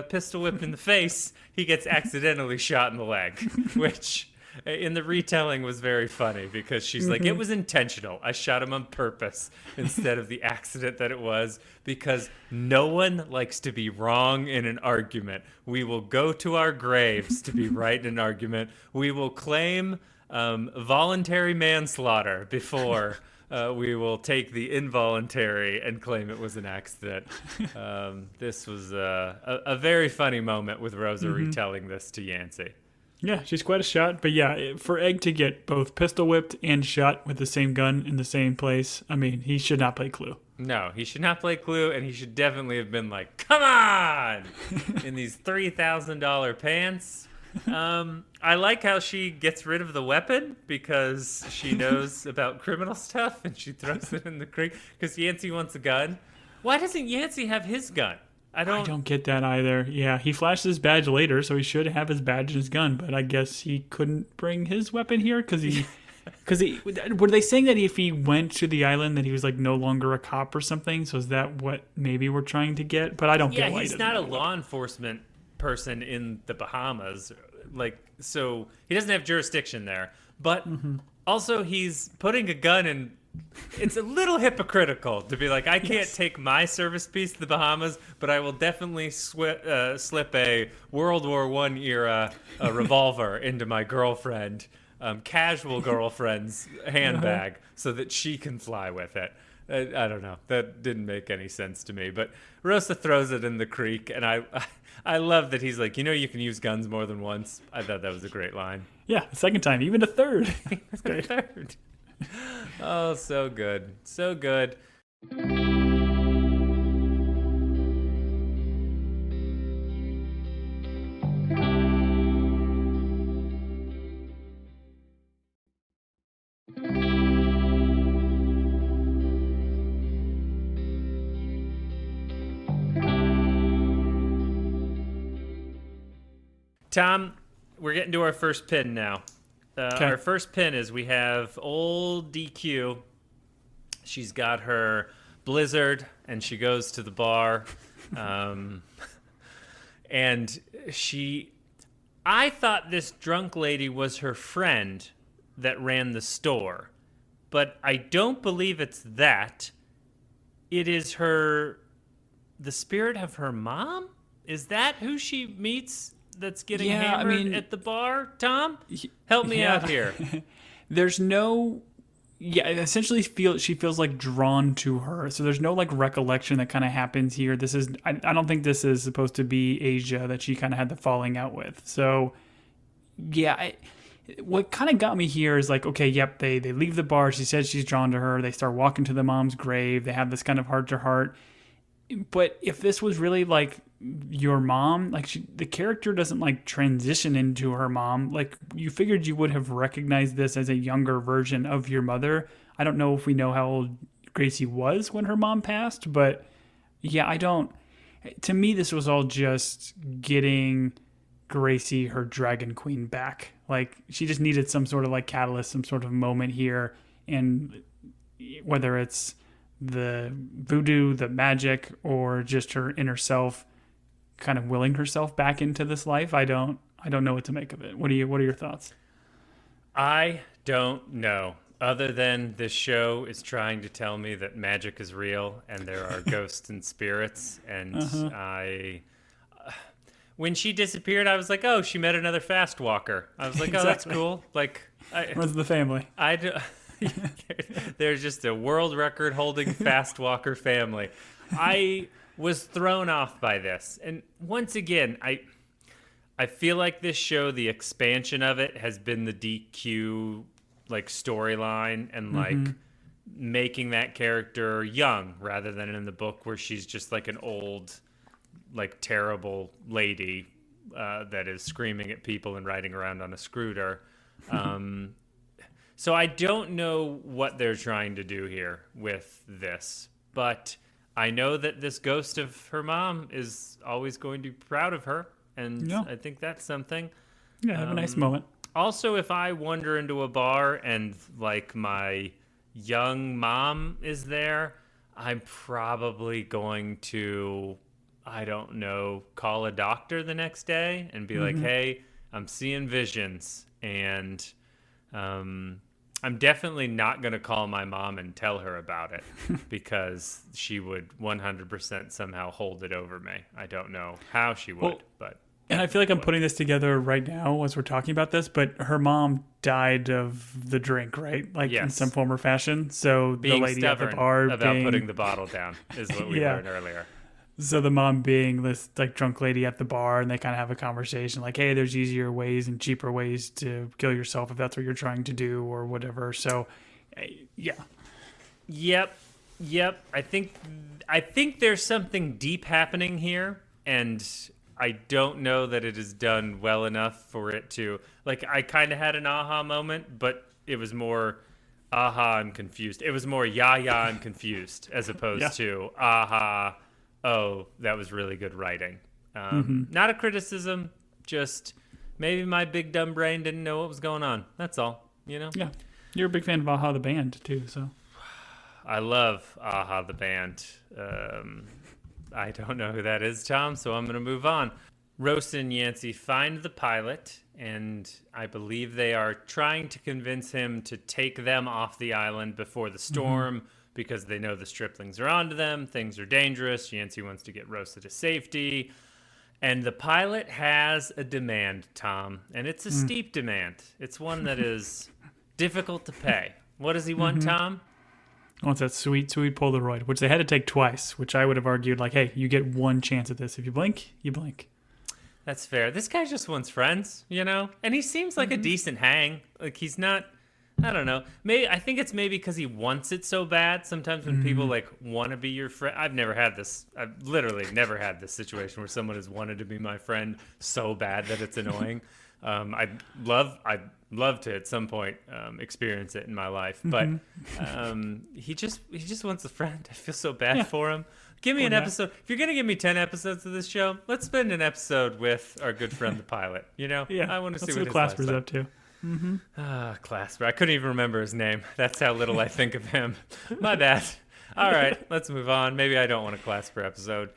pistol whipped in the face. He gets accidentally shot in the leg, which... in the retelling was very funny because she's like, it was intentional. I shot him on purpose instead of the accident that it was, because no one likes to be wrong in an argument. We will go to our graves to be right in an argument. We will claim voluntary manslaughter before we will take the involuntary and claim it was an accident. This was a very funny moment with Rosa retelling this to Yancey. Yeah, she's quite a shot. But yeah, for Egg to get both pistol whipped and shot with the same gun in the same place, I mean, he should not play Clue. No, he should not play Clue, and he should definitely have been like, come on, in these $3,000 pants. I like how she gets rid of the weapon because she knows about criminal stuff, and she throws it in the creek because Yancey wants a gun. Why doesn't Yancey have his gun? I don't get that either. Yeah, he flashed his badge later, so he should have his badge and his gun, but I guess he couldn't bring his weapon here because were they saying that if he went to the island that he was like no longer a cop or something? So is that what maybe we're trying to get? But I don't get why he's not a law enforcement person in the Bahamas, like, so he doesn't have jurisdiction there. But also he's putting a gun in. It's a little hypocritical to be like, I can't take my service piece to the Bahamas, but I will definitely slip a World War I era revolver into my girlfriend, casual girlfriend's handbag, so that she can fly with it. I don't know. That didn't make any sense to me. But Rosa throws it in the creek, and I love that he's like, you can use guns more than once. I thought that was a great line. Yeah, the second time, even a third. That's great. Third. Oh, so good. So good. Tom, we're getting to our first pin now. Our first pin is we have old DQ. She's got her blizzard, and she goes to the bar. And I thought this drunk lady was her friend that ran the store. But I don't believe it's that. It is the spirit of her mom? Is that who she meets that's getting hammered at the bar, Tom? Help me out here. There's no... Yeah, essentially she feels like drawn to her. So there's no like recollection that kind of happens here. This is I don't think this is supposed to be Asia that she kind of had the falling out with. So yeah, what kind of got me here is like, okay, yep, they leave the bar. She says she's drawn to her. They start walking to the mom's grave. They have this kind of heart to heart. But if this was really like your mom, like the character doesn't like transition into her mom. Like you figured you would have recognized this as a younger version of your mother. I don't know if we know how old Gracie was when her mom passed, but yeah, I don't. To me, this was all just getting Gracie her Dragon Queen back. Like she just needed some sort of like catalyst, some sort of moment here, and whether it's the voodoo, the magic, or just her inner self kind of willing herself back into this life. I don't know what to make of it. What are your thoughts? I don't know. Other than this show is trying to tell me that magic is real and there are ghosts and spirits, and when she disappeared, I was like, oh, she met another fast walker. I was like, oh, Exactly. that's cool. Like, Where's the family? There's just a world record holding fast walker family. I was thrown off by this. And once again, I feel like this show, the expansion of it has been the DQ like storyline and like making that character young rather than in the book where she's just like an old, like terrible lady that is screaming at people and riding around on a scooter. So I don't know what they're trying to do here with this, but I know that this ghost of her mom is always going to be proud of her, and I think that's something. Yeah, have a nice moment. Also, if I wander into a bar and like my young mom is there, I'm probably going to, I don't know, call a doctor the next day and be like, hey, I'm seeing visions, and I'm definitely not going to call my mom and tell her about it because she would 100% somehow hold it over me. I don't know how she would, but... And I feel like I'm putting this together right now as we're talking about this, but her mom died of the drink, right? Like in some form or fashion. So being the lady at the bar about putting the bottle down is what we learned earlier. So the mom being this like drunk lady at the bar, and they kind of have a conversation like, hey, there's easier ways and cheaper ways to kill yourself if that's what you're trying to do or whatever. So yeah. Yep. I think there's something deep happening here, and I don't know that it is done well enough for it to, like, I kind of had an aha moment, but it was more aha, I'm confused. It was more I'm confused as opposed to aha, oh, that was really good writing. Not a criticism, just maybe my big dumb brain didn't know what was going on. That's all, you know? Yeah. You're a big fan of Aha the band, too, so. I love Aha the band. I don't know who that is, Tom, so I'm going to move on. Rosa and Yancey find the pilot, and I believe they are trying to convince him to take them off the island before the storm because they know the striplings are onto them. Things are dangerous. Yancey wants to get Rosa to safety. And the pilot has a demand, Tom, and it's a steep demand. It's one that is difficult to pay. What does he want, Tom? Oh, it's that sweet, sweet Polaroid, which they had to take twice, which I would have argued, like, hey, you get one chance at this. If you blink, you blink. That's fair. This guy just wants friends, you know? And he seems like a decent hang. Like, he's not, I don't know. Maybe I think it's maybe because he wants it so bad. Sometimes when people, like, want to be your friend. I've never had this. I've literally never had this situation where someone has wanted to be my friend so bad that it's annoying. I'd love to at some point experience it in my life, but he just wants a friend. I feel so bad for him. Give me an episode. If you're gonna give me 10 episodes of this show, let's spend an episode with our good friend the pilot. You know, I want to see what Clasper's his up to. Clasper. I couldn't even remember his name. That's how little I think of him. My bad. All right, let's move on. Maybe I don't want a Clasper episode.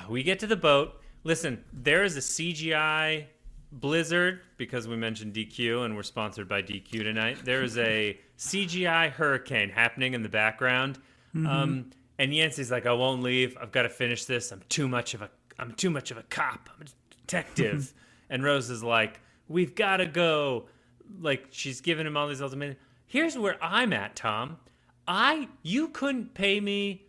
We get to the boat. Listen, there is a CGI blizzard, because we mentioned DQ and we're sponsored by DQ tonight. There is a CGI hurricane happening in the background. And Yancey's like, I won't leave. I've got to finish this. I'm too much of a cop. I'm detective. And Rose is like, we've got to go. Like, she's giving him all these ultimatums. Here's where I'm at, Tom. You couldn't pay me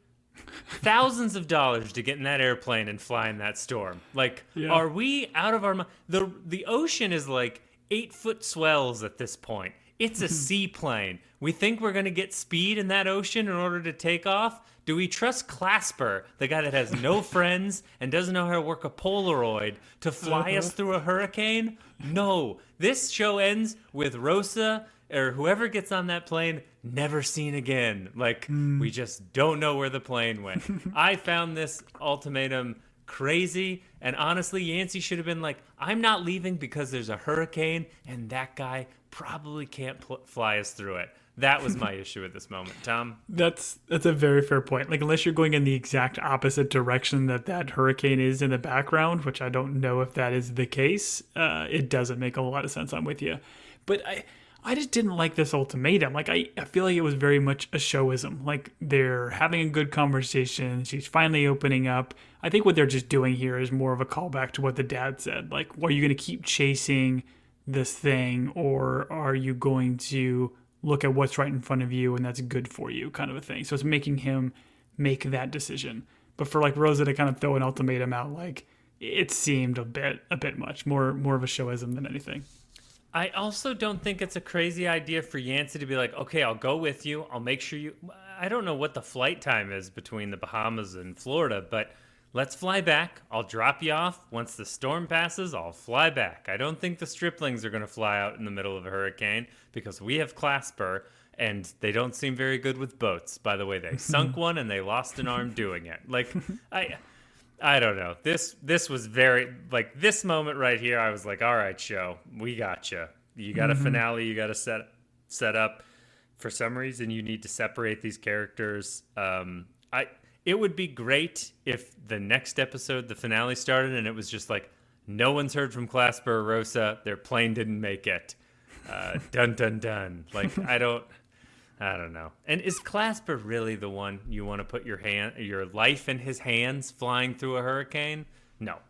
thousands of dollars to get in that airplane and fly in that storm. Like, Are we out of our mind? The ocean is like 8-foot swells at this point. It's a seaplane. We think we're going to get speed in that ocean in order to take off? Do we trust Clasper, the guy that has no friends and doesn't know how to work a Polaroid, to fly us through a hurricane? No. This show ends with Rosa or whoever gets on that plane never seen again. Like, we just don't know where the plane went. I found this ultimatum crazy, and honestly, Yancey should have been like, I'm not leaving because there's a hurricane, and that guy probably can't fly us through it. That was my issue at this moment, Tom. That's a very fair point. Like, unless you're going in the exact opposite direction that hurricane is in the background, which I don't know if that is the case, it doesn't make a lot of sense. I'm with you. But I just didn't like this ultimatum. Like, I feel like it was very much a showism. Like, they're having a good conversation. She's finally opening up. I think what they're just doing here is more of a callback to what the dad said. Like, are you going to keep chasing this thing, or are you going to look at what's right in front of you and that's good for you, kind of a thing. So it's making him make that decision. But for like Rosa to kind of throw an ultimatum out, like, it seemed a bit much, more of a showism than anything. I also don't think it's a crazy idea for Yancey to be like, okay, I'll go with you. I'll make sure you... I don't know what the flight time is between the Bahamas and Florida, but let's fly back. I'll drop you off. Once the storm passes, I'll fly back. I don't think the striplings are going to fly out in the middle of a hurricane because we have Clasper, and they don't seem very good with boats. By the way, they sunk one and they lost an arm doing it. Like, I don't know. This was very, like, this moment right here, I was like, all right, show, we got you. You got a finale you got to set up. For some reason, you need to separate these characters. It would be great if the next episode, the finale, started and it was just like, no one's heard from Clasper or Rosa. Their plane didn't make it. Dun, dun, dun. Like, I don't know. And is Clasper really the one you want to put your life in his hands flying through a hurricane? No.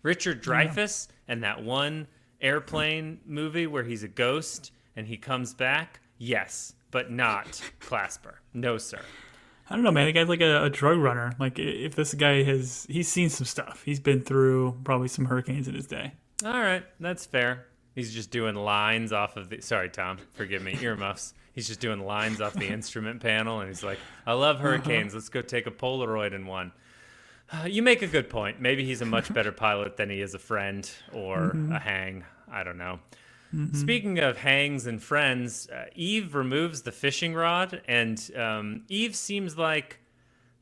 Richard Dreyfuss and that one airplane movie where he's a ghost and he comes back? Yes, but not Clasper. No, sir. I don't know, man. The guy's like a drug runner. Like, if this guy he's seen some stuff. He's been through probably some hurricanes in his day. All right, that's fair. He's just doing lines off of the... Sorry, Tom. Forgive me. Earmuffs. He's just doing lines off the instrument panel, and he's like, I love hurricanes. Let's go take a Polaroid in one. You make a good point. Maybe he's a much better pilot than he is a friend or a hang. I don't know. Speaking of hangs and friends, Eve removes the fishing rod, and Eve seems like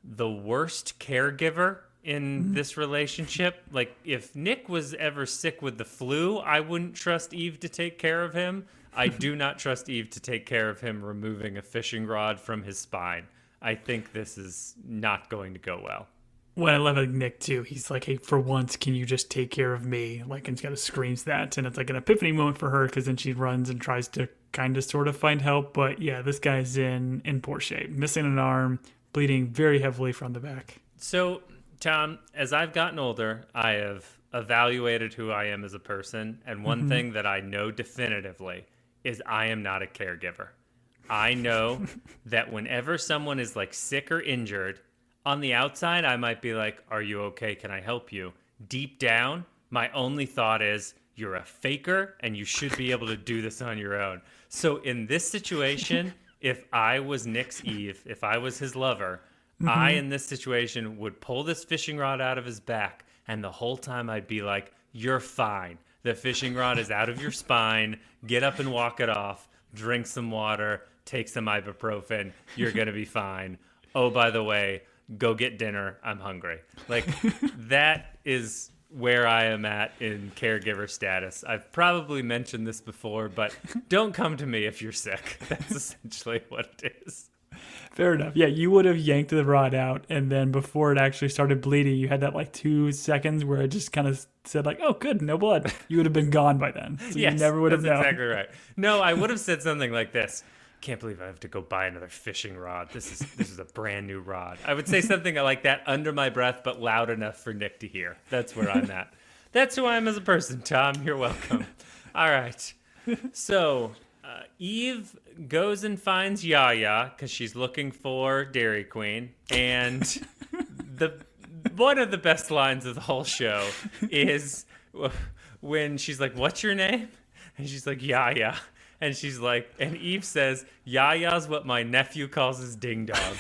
the worst caregiver in this relationship. Like, if Nick was ever sick with the flu, I wouldn't trust Eve to take care of him. I do not trust Eve to take care of him removing a fishing rod from his spine. I think this is not going to go well. Well, I love Nick too. He's like, hey, for once, can you just take care of me? Like, and kind of screams that. And it's like an epiphany moment for her, because then she runs and tries to kind of sort of find help. But yeah, this guy's in poor shape. Missing an arm, bleeding very heavily from the back. So, Tom, as I've gotten older, I have evaluated who I am as a person. And one thing that I know definitively is I am not a caregiver. I know that whenever someone is like sick or injured, on the outside, I might be like, are you okay? Can I help you? Deep down, my only thought is, you're a faker and you should be able to do this on your own. So in this situation, if I was Nick's Eve, if I was his lover, I, in this situation, would pull this fishing rod out of his back, and the whole time I'd be like, you're fine. The fishing rod is out of your spine. Get up and walk it off. Drink some water. Take some ibuprofen. You're going to be fine. Oh, by the way, go get dinner. I'm hungry. Like, that is where I am at in caregiver status. I've probably mentioned this before, but don't come to me if you're sick. That's essentially what it is. Fair enough. Yeah, you would have yanked the rod out, and then before it actually started bleeding, you had that like 2 seconds where it just kind of said like, oh, good, no blood. You would have been gone by then. So yes, you never would have known. That's exactly right. No, I would have said something like this. can't believe I have to go buy another fishing rod. This is a brand new rod. I would say something like that under my breath, but loud enough for Nick to hear. That's where I'm at. That's who I am as a person, Tom. You're welcome. All right. So Eve goes and finds Yaya because she's looking for Dairy Queen. And one of the best lines of the whole show is when she's like, "What's your name?" And she's like, "Yaya." And she's like, and Eve says, "Yaya's what my nephew calls his ding dong."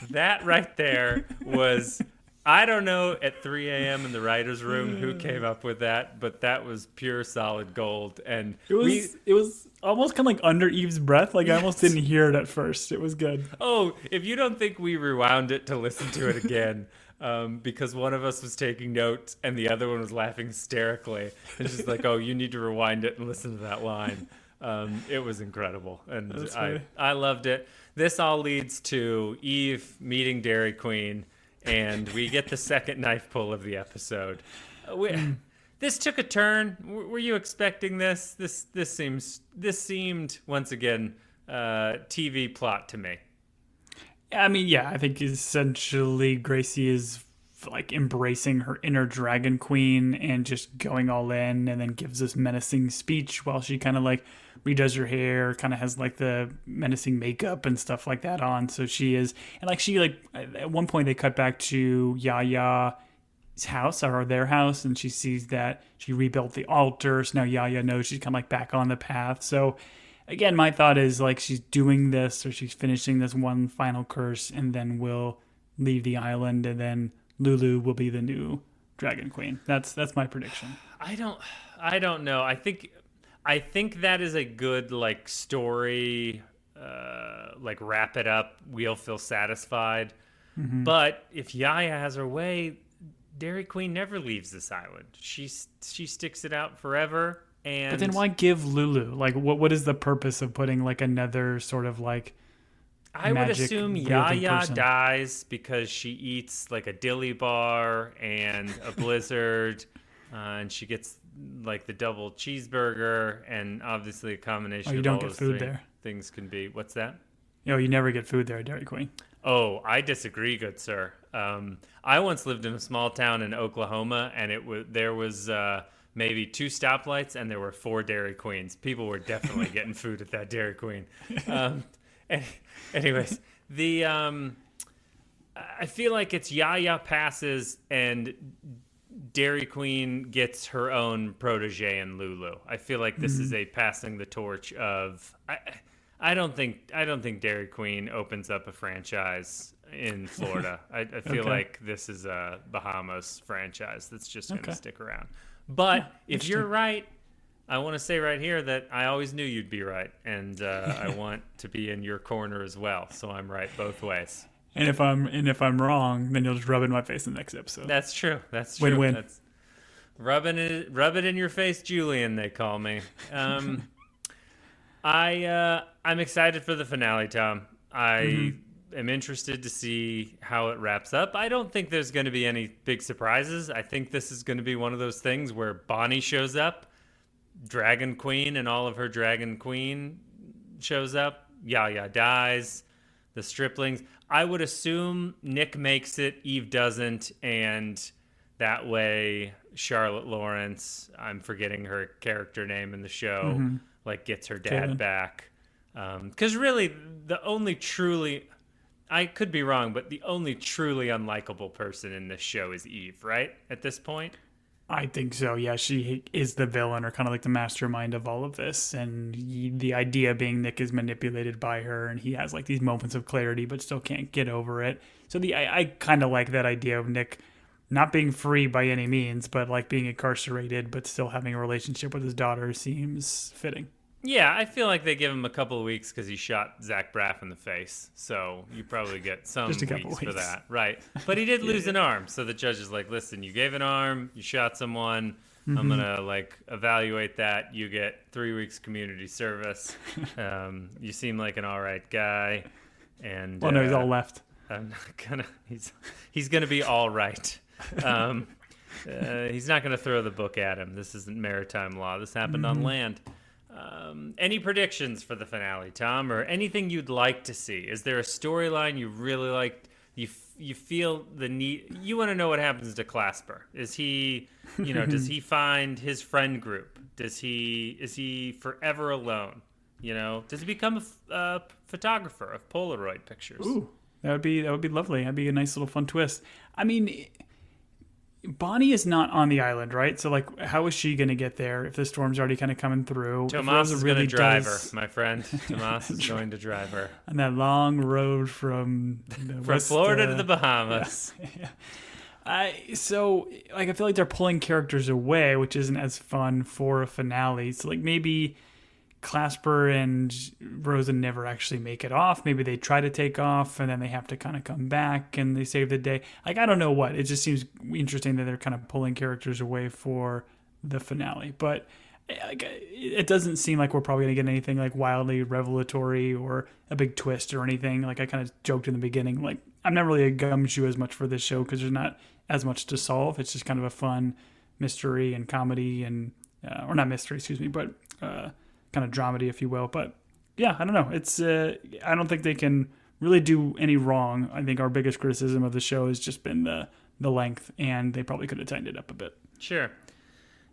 That right there was, I don't know, at 3 a.m. in the writer's room who came up with that, but that was pure solid gold. And it was almost kind of like under Eve's breath. Like I almost didn't hear it at first. It was good. Oh, if you don't think we rewound it to listen to it again, because one of us was taking notes and the other one was laughing hysterically. And she's like, "Oh, you need to rewind it and listen to that line." It was incredible, and I loved it. This all leads to Eve meeting Dairy Queen, and we get the second knife pull of the episode. This took a turn. Were you expecting this? This seemed once again TV plot to me. I mean, yeah, I think essentially Gracie is like embracing her inner dragon queen and just going all in, and then gives this menacing speech while she kind of like redoes her hair, kind of has like the menacing makeup and stuff like that on. So she is, and like she like at one point they cut back to Yaya's house or their house, and she sees that she rebuilt the altar. So now Yaya knows she's kind of like back on the path. So again, my thought is like she's doing this, or she's finishing this one final curse, and then will leave the island, and then Lulu will be the new Dragon Queen. That's my prediction. I don't know. I think that is a good like story, like wrap it up. We'll feel satisfied. Mm-hmm. But if Yaya has her way, Dairy Queen never leaves this island. She sticks it out forever. But then why give Lulu? Like, what is the purpose of putting like another sort of like? I would assume Yaya dies because she eats like a dilly bar and a blizzard, and she gets like the double cheeseburger, and obviously a combination of all those things can be. What's that? You never get food there at Dairy Queen. Oh, I disagree, good sir. I once lived in a small town in Oklahoma, and there was maybe 2 stoplights, and there were 4 Dairy Queens. People were definitely getting food at that Dairy Queen. Anyways, I feel like it's Yaya passes and Dairy Queen gets her own protege in Lulu. I feel like this is a passing the torch of. I don't think Dairy Queen opens up a franchise in Florida. I feel like this is a Bahamas franchise that's just going to stick around. But if you're right, I want to say right here that I always knew you'd be right, and I want to be in your corner as well. So I'm right both ways. And if I'm wrong, then you'll just rub it in my face in the next episode. That's true. That's true. Win-win. That's, rub it in your face, Julian. They call me. I'm excited for the finale, Tom. I am interested to see how it wraps up. I don't think there's going to be any big surprises. I think this is going to be one of those things where Bonnie shows up, Dragon Queen and all of her Dragon Queen shows up, Yaya dies, the striplings. I would assume Nick makes it, Eve doesn't, and that way Charlotte Lawrence, I'm forgetting her character name in the show, like gets her dad back. Because really, the only truly, I could be wrong, but the only truly unlikable person in this show is Eve, right? At this point? I think so, yeah. She is the villain, or kind of like the mastermind of all of this. And the idea being Nick is manipulated by her, and he has like these moments of clarity, but still can't get over it. So I kind of like that idea of Nick not being free by any means, but like being incarcerated, but still having a relationship with his daughter seems fitting. Yeah, I feel like they give him a couple of weeks because he shot Zach Braff in the face. So you probably get some weeks for that. Right. But he did lose an arm. So the judge is like, listen, you gave an arm, you shot someone. I'm going to like evaluate that. You get 3 weeks community service. You seem like an all right guy. And well, no, he's all left. I'm not going to, he's going to be all right. He's not going to throw the book at him. This isn't maritime law. This happened on land. Any predictions for the finale, Tom, or anything you'd like to see? Is there a storyline you really like? You feel the need. You want to know what happens to Clasper. Is he, does he find his friend group? Is he forever alone? Does he become a photographer of Polaroid pictures? Ooh, that would be lovely. That'd be a nice little fun twist. I mean, Bonnie is not on the island, right? So, like, how is she going to get there if the storm's already kind of coming through? Tomas is going to drive her, my friend. Tomas is going to drive her. On that long road from Florida to the Bahamas. Yeah. So, like, I feel like they're pulling characters away, which isn't as fun for a finale. So, like, maybe Clasper and Rosa never actually make it off. Maybe they try to take off and then they have to kind of come back and they save the day. Like, I don't know what. It just seems interesting that they're kind of pulling characters away for the finale. But it doesn't seem like we're probably going to get anything like wildly revelatory or a big twist or anything. Like, I kind of joked in the beginning, like, I'm not really a gumshoe as much for this show because there's not as much to solve. It's just kind of a fun mystery and comedy and, or not mystery, excuse me, but kind of dramedy, if you will. But yeah, I don't know. It's I don't think they can really do any wrong. I think our biggest criticism of the show has just been the length, and they probably could have tightened it up a bit. Sure.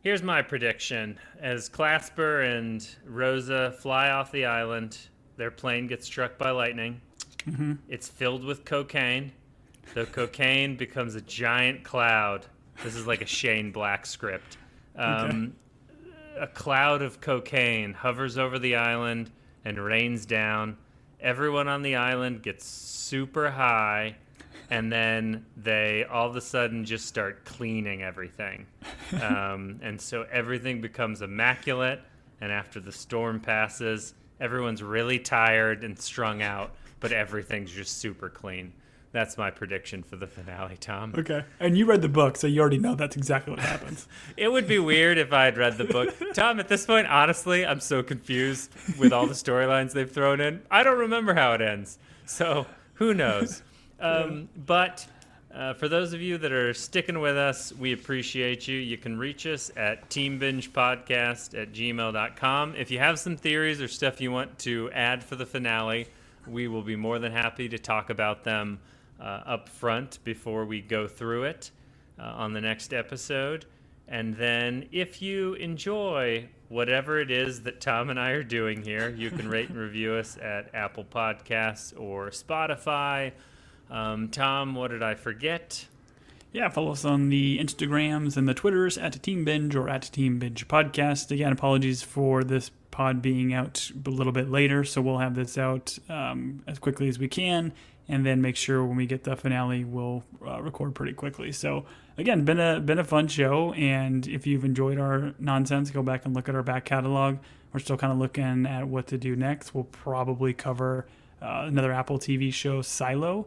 Here's my prediction. As Clasper and Rosa fly off the island, their plane gets struck by lightning. Mm-hmm. It's filled with cocaine. The cocaine becomes a giant cloud. This is like a Shane Black script. Okay. A cloud of cocaine hovers over the island and rains down. Everyone on the island gets super high, and then they all of a sudden just start cleaning everything. And so everything becomes immaculate, and after the storm passes, everyone's really tired and strung out, but everything's just super clean. That's my prediction for the finale, Tom. Okay. And you read the book, so you already know that's exactly what happens. It would be weird if I had read the book. Tom, at this point, honestly, I'm so confused with all the storylines they've thrown in. I don't remember how it ends. So who knows? But for those of you that are sticking with us, we appreciate you. You can reach us at teambingepodcast@gmail.com. If you have some theories or stuff you want to add for the finale, we will be more than happy to talk about them up front before we go through it on the next episode. And then if you enjoy whatever it is that Tom and I are doing here, you can rate and review us at Apple Podcasts or Spotify. Tom, what did I forget? Yeah, follow us on the Instagrams and the Twitters at Team Binge or at Team Binge Podcast. Again, apologies for this pod being out a little bit later, so we'll have this out as quickly as we can, and then make sure when we get the finale, we'll record pretty quickly. So again, been a fun show, and if you've enjoyed our nonsense, go back and look at our back catalog. We're still kind of looking at what to do next. We'll probably cover another Apple TV show, Silo.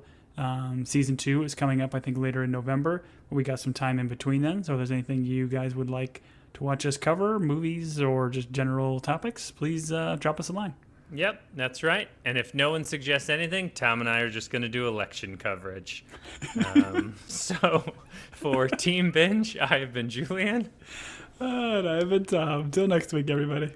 Season 2 is coming up, I think, later in November. We got some time in between then, so if there's anything you guys would like to watch us cover, movies or just general topics, please drop us a line. Yep, that's right. And if no one suggests anything, Tom and I are just going to do election coverage. So for Team Binge, I have been Julian. And I have been Tom. Till next week, everybody.